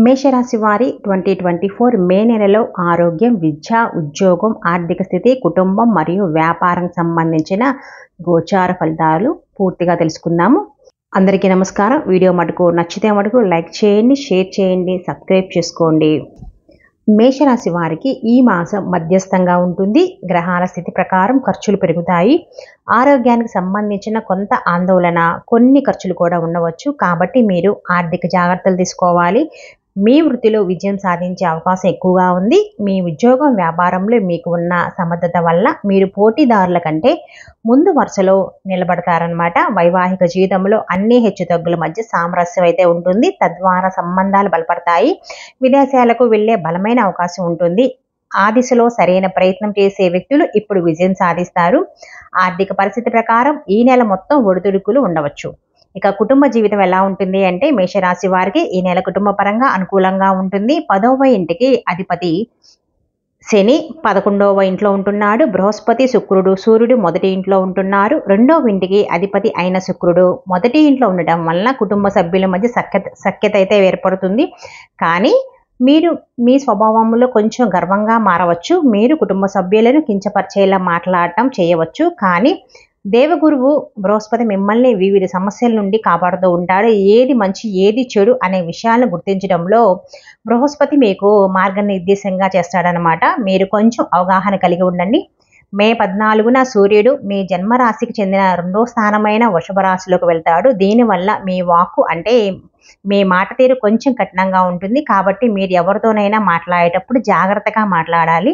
మేషరాశి వారి 2024 మే నెలలో ఆరోగ్యం, విద్య, ఉద్యోగం, ఆర్థిక స్థితి, కుటుంబం మరియు వ్యాపారం సంబంధించిన గోచార ఫలితాలు పూర్తిగా తెలుసుకుందాము. అందరికీ నమస్కారం. వీడియో మటుకు నచ్చితే మటుకు లైక్ చేయండి, షేర్ చేయండి, సబ్స్క్రైబ్ చేసుకోండి. మేషరాశి వారికి ఈ మాసం మధ్యస్థంగా ఉంటుంది. గ్రహాల స్థితి ప్రకారం ఖర్చులు పెరుగుతాయి. ఆరోగ్యానికి సంబంధించిన కొంత ఆందోళన, కొన్ని ఖర్చులు కూడా ఉండవచ్చు. కాబట్టి మీరు ఆర్థిక జాగ్రత్తలు తీసుకోవాలి. మీ వృత్తిలో విజయం సాధించే అవకాశం ఎక్కువగా ఉంది. మీ ఉద్యోగం, వ్యాపారంలో మీకు ఉన్న సమర్థత వల్ల మీరు పోటీదారుల కంటే ముందు వరుసలో నిలబడతారనమాట. వైవాహిక జీవితంలో అన్ని హెచ్చుతగ్గుల మధ్య సామరస్యం అయితే ఉంటుంది. తద్వారా సంబంధాలు బలపడతాయి. విదేశాలకు వెళ్ళే బలమైన అవకాశం ఉంటుంది. ఆ దిశలో సరైన ప్రయత్నం చేసే వ్యక్తులు ఇప్పుడు విజయం సాధిస్తారు. ఆర్థిక పరిస్థితి ప్రకారం ఈ నెల మొత్తం ఒడిదుడుకులు ఉండవచ్చు. ఇక కుటుంబ జీవితం ఎలా ఉంటుంది అంటే, మేషరాశి వారికి ఈ నెల కుటుంబ పరంగా అనుకూలంగా ఉంటుంది. 10వ ఇంటికి అధిపతి శని 11వ ఇంట్లో ఉంటున్నాడు. బృహస్పతి, శుక్రుడు, సూర్యుడు మొదటి ఇంట్లో ఉంటున్నారు. 2వ ఇంటికి అధిపతి అయిన శుక్రుడు మొదటి ఇంట్లో ఉండటం వలన కుటుంబ సభ్యుల మధ్య సఖ్యత అయితే ఏర్పడుతుంది. కానీ మీరు మీ స్వభావంలో కొంచెం గర్వంగా మారవచ్చు. మీరు కుటుంబ సభ్యులను కించపరిచేలా మాట్లాడటం చేయవచ్చు. కానీ దేవగురువు బృహస్పతి మిమ్మల్ని వివిధ సమస్యల నుండి కాపాడుతూ ఉంటాడు. ఏది మంచి, ఏది చెడు అనే విషయాలను గుర్తించడంలో బృహస్పతి మీకు మార్గనిర్దేశంగా చేస్తాడనమాట. మీరు కొంచెం అవగాహన కలిగి ఉండండి. మే 14న సూర్యుడు మీ జన్మరాశికి చెందిన 2వ స్థానమైన వృషభ రాశిలోకి వెళ్తాడు. దీనివల్ల మీ వాక్కు అంటే మీ మాట తీరు కొంచెం కఠినంగా ఉంటుంది. కాబట్టి మీరు ఎవరితోనైనా మాట్లాడేటప్పుడు జాగ్రత్తగా మాట్లాడాలి.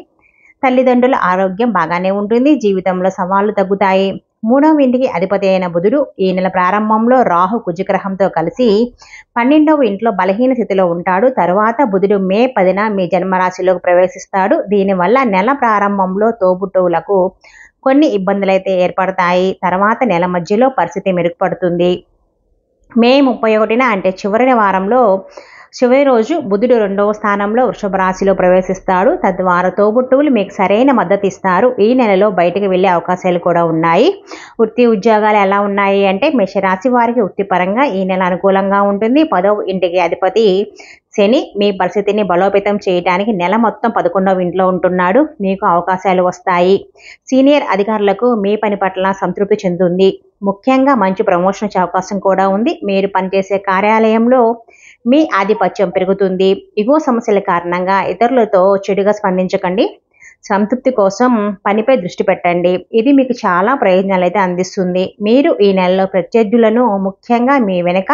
తల్లిదండ్రుల ఆరోగ్యం బాగానే ఉంటుంది. జీవితంలో సవాళ్లు తగ్గుతాయి. 3వ ఇంటికి అధిపతి అయిన బుధుడు ఈ నెల ప్రారంభంలో రాహు కుజగ్రహంతో కలిసి 12వ ఇంట్లో బలహీన స్థితిలో ఉంటాడు. తరువాత బుధుడు మే 10న మీ జన్మరాశిలోకి ప్రవేశిస్తాడు. దీనివల్ల నెల ప్రారంభంలో తోబుట్టువులకు కొన్ని ఇబ్బందులు అయితే ఏర్పడతాయి. తర్వాత నెల మధ్యలో పరిస్థితి మెరుగుపడుతుంది. మే 31న అంటే చివరి రోజు బుధుడు 2వ స్థానంలో వృషభ రాశిలో ప్రవేశిస్తాడు. తద్వారా తోబుట్టువులు మీకు సరైన మద్దతు ఇస్తారు. ఈ నెలలో బయటకు వెళ్ళే అవకాశాలు కూడా ఉన్నాయి. వృత్తి ఉద్యోగాలు ఎలా ఉన్నాయి అంటే, మేషరాశి వారికి వృత్తిపరంగా ఈ నెల అనుకూలంగా ఉంటుంది. 10వ ఇంటికి అధిపతి శని మీ పరిస్థితిని బలోపేతం చేయడానికి నెల మొత్తం 11వ ఇంట్లో ఉంటున్నాడు. మీకు అవకాశాలు వస్తాయి. సీనియర్ అధికారులకు మీ పని పట్ల సంతృప్తి చెందుతుంది. ముఖ్యంగా మంచి ప్రమోషన్ వచ్చే అవకాశం కూడా ఉంది. మీరు పనిచేసే కార్యాలయంలో మీ ఆధిపత్యం పెరుగుతుంది. ఇగో సమస్యల కారణంగా ఇతరులతో చెడుగా స్పందించకండి. సంతృప్తి కోసం పనిపై దృష్టి పెట్టండి. ఇది మీకు చాలా ప్రయోజనాలు అయితే అందిస్తుంది. మీరు ఈ నెలలో ప్రత్యర్థులను, ముఖ్యంగా మీ వెనుక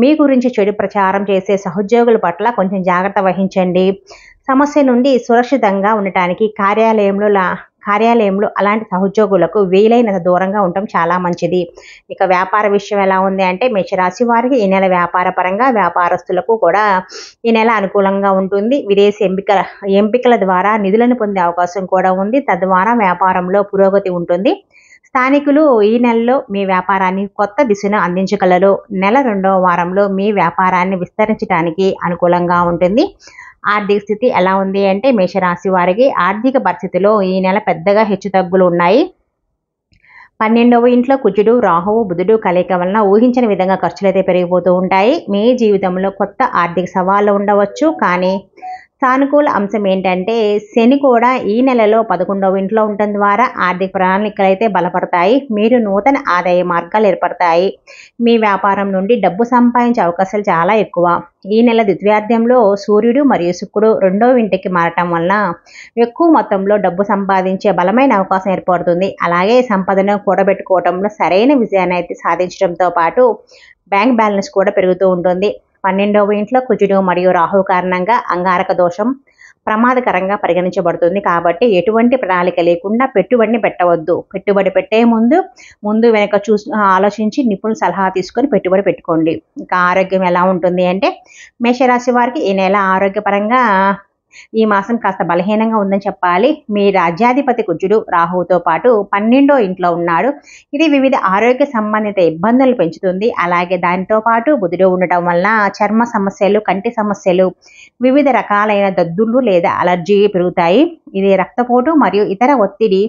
మీ గురించి చెడు ప్రచారం చేసే సహోద్యోగుల పట్ల కొంచెం జాగ్రత్త వహించండి. సమస్య నుండి సురక్షితంగా ఉండటానికి కార్యాలయంలో అలాంటి సహోద్యోగులకు వీలైనంత దూరంగా ఉండటం చాలా మంచిది. ఇక వ్యాపార విషయం ఎలా ఉంది అంటే, మేషరాశి వారికి ఈ నెల వ్యాపార పరంగా వ్యాపారస్తులకు కూడా ఈ నెల అనుకూలంగా ఉంటుంది. విదేశీ ఎంపికల ద్వారా నిధులను పొందే అవకాశం కూడా ఉంది. తద్వారా వ్యాపారంలో పురోగతి ఉంటుంది. స్థానికులు ఈ నెలలో మీ వ్యాపారాన్ని కొత్త దిశను అందించగలరు. నెల 2వ వారంలో మీ వ్యాపారాన్ని విస్తరించడానికి అనుకూలంగా ఉంటుంది. ఆర్థిక స్థితి ఎలా ఉంది అంటే, మేషరాశి వారికి ఆర్థిక పరిస్థితిలో ఈ నెల పెద్దగా హెచ్చుతగ్గులు ఉన్నాయి. 12వ ఇంట్లో కుజుడు, రాహువు, బుధుడు కలయిక వలన ఊహించని విధంగా ఖర్చులు అయితే పెరిగిపోతూ ఉంటాయి. మీ జీవితంలో కొత్త ఆర్థిక సవాళ్లు ఉండవచ్చు. కానీ సానుకూల అంశం ఏంటంటే, శని కూడా ఈ నెలలో 11వ ఇంట్లో ఉండటం ద్వారా ఆర్థిక ప్రణాళికలు అయితే బలపడతాయి. మీరు నూతన ఆదాయ మార్గాలు ఏర్పడతాయి. మీ వ్యాపారం నుండి డబ్బు సంపాదించే అవకాశాలు చాలా ఎక్కువ. ఈ నెల ద్వితీయార్థంలో సూర్యుడు మరియు శుక్రుడు 2వ ఇంటికి మారటం వలన ఎక్కువ మొత్తంలో డబ్బు సంపాదించే బలమైన అవకాశం ఏర్పడుతుంది. అలాగే సంపదను కూడబెట్టుకోవడంలో సరైన విజయాన్ని అయితే సాధించడంతో పాటు బ్యాంక్ బ్యాలెన్స్ కూడా పెరుగుతూ ఉంటుంది. 12వ ఇంట్లో కుజుడు మరియు రాహు కారణంగా అంగారక దోషం ప్రమాదకరంగా పరిగణించబడుతుంది. కాబట్టి ఎటువంటి ప్రణాళిక లేకుండా పెట్టుబడిని పెట్టవద్దు. పెట్టుబడి పెట్టే ముందు వెనక ఆలోచించి నిపుణుల సలహా తీసుకొని పెట్టుబడి పెట్టుకోండి. ఇంకా ఆరోగ్యం ఎలా ఉంటుంది అంటే, మేషరాశి వారికి ఈ నెల ఆరోగ్యపరంగా ఈ మాసం కాస్త బలహీనంగా ఉందని చెప్పాలి. మీ రాజ్యాధిపతి కుజుడు రాహువుతో పాటు 12వ ఇంట్లో ఉన్నాడు. ఇది వివిధ ఆరోగ్య సంబంధిత ఇబ్బందులు పెంచుతుంది. అలాగే దానితో పాటు బుధుడు ఉండటం వల్ల చర్మ సమస్యలు, కంటి సమస్యలు, వివిధ రకాలైన దద్దుర్లు లేదా అలర్జీ పెరుగుతాయి. ఇది రక్తపోటు మరియు ఇతర ఒత్తిడి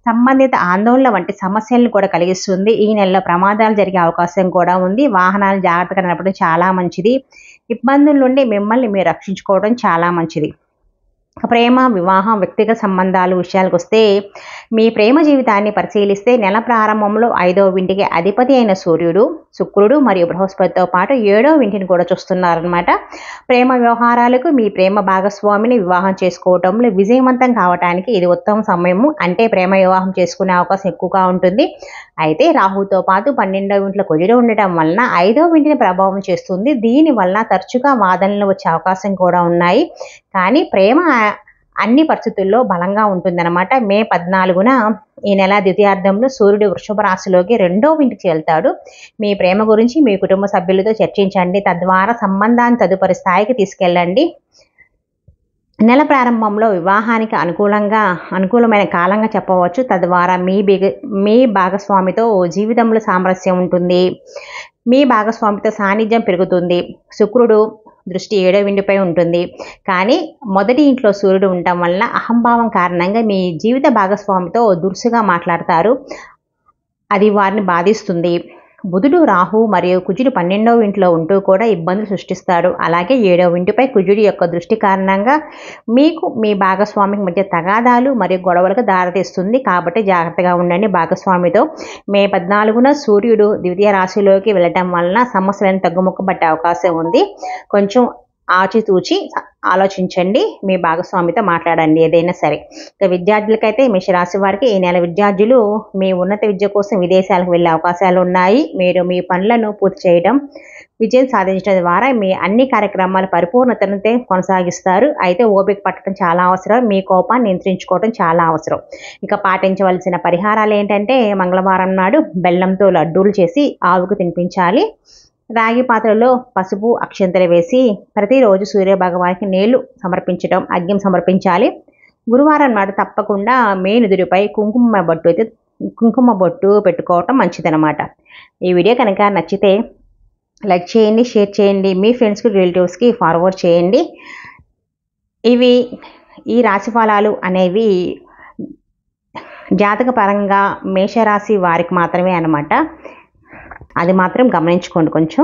సంబంధిత ఆందోళన వంటి సమస్యలను కూడా కలిగిస్తుంది. ఈ నెలలో ప్రమాదాలు జరిగే అవకాశం కూడా ఉంది. వాహనాలు జాగ్రత్తగా నడపడం చాలా మంచిది. ఇబ్బందుల నుండి మిమ్మల్ని మీరు రక్షించుకోవడం చాలా మంచిది. ప్రేమ, వివాహం, వ్యక్తిగత సంబంధాలు విషయాలకు వస్తే మీ ప్రేమ జీవితాన్ని పరిశీలిస్తే నెల ప్రారంభంలో 5వ ఇంటికి అధిపతి అయిన సూర్యుడు, శుక్రుడు మరియు బృహస్పతితో పాటు 7వ ఇంటిని కూడా చూస్తున్నారనమాట. ప్రేమ వ్యవహారాలకు మీ ప్రేమ భాగస్వామిని వివాహం చేసుకోవడంలో విజయవంతం కావడానికి ఇది ఉత్తమ సమయము. అంటే ప్రేమ వివాహం చేసుకునే అవకాశం ఎక్కువగా ఉంటుంది. అయితే రాహుతో పాటు 12వ ఇంట్లో కుజుడు ఉండటం వలన 5వ ఇంటిని ప్రభావం చేస్తుంది. దీనివల్ల తరచుగా వాదనలు వచ్చే అవకాశం కూడా ఉన్నాయి. కానీ ప్రేమ అన్ని పరిస్థితుల్లో బలంగా ఉంటుందన్నమాట. మే 14న ఈ నెల ద్వితీయార్థంలో సూర్యుడు వృషభ రాశిలోకి 2వ ఇంటికి వెళ్తాడు. మీ ప్రేమ గురించి మీ కుటుంబ సభ్యులతో చర్చించండి. తద్వారా సంబంధాన్ని తదుపరి స్థాయికి తీసుకెళ్ళండి. నెల ప్రారంభంలో వివాహానికి అనుకూలమైన కాలంగా చెప్పవచ్చు. తద్వారా మీ భాగస్వామితో జీవితంలో సామరస్యం ఉంటుంది. మీ భాగస్వామితో సాన్నిధ్యం పెరుగుతుంది. శుక్రుడు దృష్టి 7వ ఇంటిపై ఉంటుంది. కానీ మొదటి ఇంట్లో సూర్యుడు ఉండటం వలన అహంభావం కారణంగా మీ జీవిత భాగస్వామితో దురుసుగా మాట్లాడతారు. అది వారిని బాధిస్తుంది. బుధుడు, రాహు మరియు కుజుడు 12వ ఇంట్లో ఉంటూ కూడా ఇబ్బందులు సృష్టిస్తాడు. అలాగే 7వ ఇంటిపై కుజుడి యొక్క దృష్టి కారణంగా మీకు మీ భాగస్వామికి మధ్య తగాదాలు మరియు గొడవలకు దారితీస్తుంది. కాబట్టి జాగ్రత్తగా ఉండండి భాగస్వామితో. మే 14న సూర్యుడు ద్వితీయ రాశిలోకి వెళ్ళటం వలన సమస్యలను తగ్గుముఖపట్టే అవకాశం ఉంది. కొంచెం ఆచితూచి ఆలోచించండి. మీ భాగస్వామితో మాట్లాడండి ఏదైనా సరే. ఇక విద్యార్థులకైతే మేషరాశి వారికి ఈ నెల విద్యార్థులు మీ ఉన్నత విద్య కోసం విదేశాలకు వెళ్ళే అవకాశాలు ఉన్నాయి. మీరు మీ పనులను పూర్తి చేయడం, విజయం సాధించడం ద్వారా మీ అన్ని కార్యక్రమాల పరిపూర్ణతను కొనసాగిస్తారు. అయితే ఓపిక పట్టడం చాలా అవసరం. మీ కోపాన్ని నియంత్రించుకోవడం చాలా అవసరం. ఇక పాటించవలసిన పరిహారాలు ఏంటంటే మంగళవారం నాడు బెల్లంతో లడ్డూలు చేసి ఆవుకు తినిపించాలి. రాగి పాత్రలో పసుపు అక్షంతలు వేసి ప్రతిరోజు సూర్యభగవానికి నీళ్లు సమర్పించడం, అర్ఘ్యం సమర్పించాలి. గురువారం నాడు తప్పకుండా మే నుదురుపై కుంకుమ బొట్టు పెట్టుకోవటం మంచిదన్నమాట. ఈ వీడియో కనుక నచ్చితే లైక్ చేయండి, షేర్ చేయండి, మీ ఫ్రెండ్స్కి, రిలేటివ్స్కి ఫార్వర్డ్ చేయండి. ఈ రాశి ఫలాలు అనేవి జాతక పరంగా మేషరాశి వారికి మాత్రమే అన్నమాట. అది మాత్రం గమనించుకోండి కొంచెం.